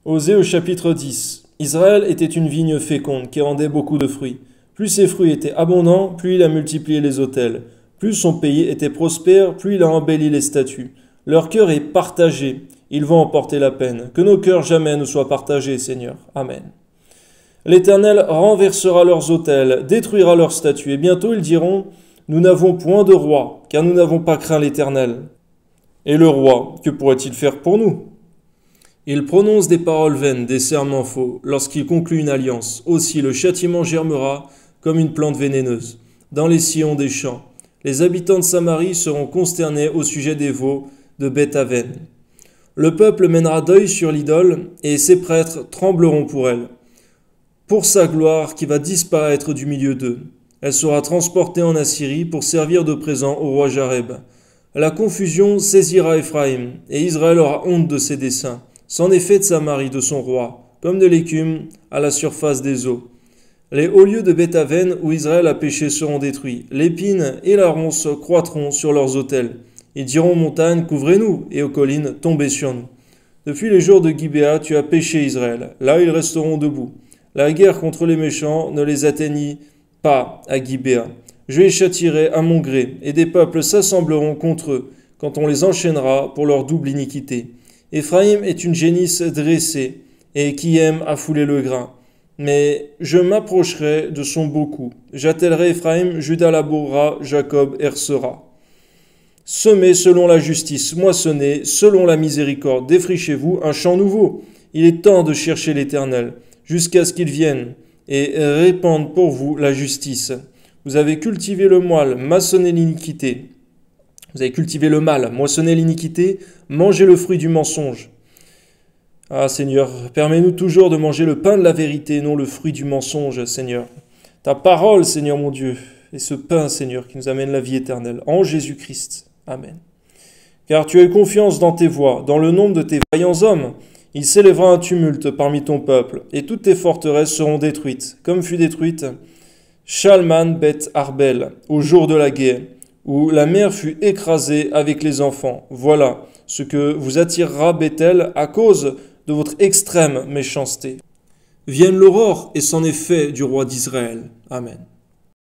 Osée au chapitre 10. Israël était une vigne féconde qui rendait beaucoup de fruits. Plus ses fruits étaient abondants, plus il a multiplié les autels. Plus son pays était prospère, plus il a embelli les statues. Leur cœur est partagé, ils vont en porter la peine. Que nos cœurs jamais ne soient partagés, Seigneur. Amen. L'Éternel renversera leurs autels, détruira leurs statues, et bientôt ils diront « Nous n'avons point de roi, car nous n'avons pas craint l'Éternel. » Et le roi, que pourrait-il faire pour nous ? Il prononce des paroles vaines, des serments faux, lorsqu'il conclut une alliance. Aussi le châtiment germera comme une plante vénéneuse, dans les sillons des champs. Les habitants de Samarie seront consternés au sujet des veaux de Beth-Aven. Le peuple mènera deuil sur l'idole, et ses prêtres trembleront pour elle. Pour sa gloire qui va disparaître du milieu d'eux. Elle sera transportée en Assyrie pour servir de présent au roi Jareb. La confusion saisira Éphraïm, et Israël aura honte de ses desseins. C'en est fait de Samarie, de son roi, comme de l'écume à la surface des eaux. Les hauts lieux de Beth-Aven où Israël a péché seront détruits. L'épine et la ronce croîtront sur leurs autels. Ils diront aux montagnes, couvrez-nous, et aux collines, tombez sur nous. Depuis les jours de Gibéa, tu as péché Israël. Là, ils resteront debout. La guerre contre les méchants ne les atteignit pas à Gibéa. Je les châtierai à mon gré, et des peuples s'assembleront contre eux, quand on les enchaînera pour leur double iniquité. Éphraïm est une génisse dressée, et qui aime à fouler le grain. Mais je m'approcherai de son beau cou. J'attellerai Éphraïm, Juda labourera, Jacob hercera. Semez selon la justice, moissonnez selon la miséricorde. Défrichez-vous un champ nouveau. Il est temps de chercher l'Éternel, jusqu'à ce qu'il vienne, et répande pour vous la justice. Vous avez cultivé le mal, maçonné l'iniquité. Vous avez cultivé le mal, moissonné l'iniquité, mangez le fruit du mensonge. Ah Seigneur, permets-nous toujours de manger le pain de la vérité, non le fruit du mensonge, Seigneur. Ta parole, Seigneur mon Dieu, et ce pain, Seigneur, qui nous amène la vie éternelle, en Jésus-Christ. Amen. Car tu as eu confiance dans tes voies, dans le nombre de tes vaillants hommes. Il s'élèvera un tumulte parmi ton peuple, et toutes tes forteresses seront détruites, comme fut détruite Shalman Beth Arbel, au jour de la guerre, où la mère fut écrasée avec les enfants. Voilà ce que vous attirera Bethel à cause de votre extrême méchanceté. Vienne l'aurore et c'en est fait du roi d'Israël. Amen.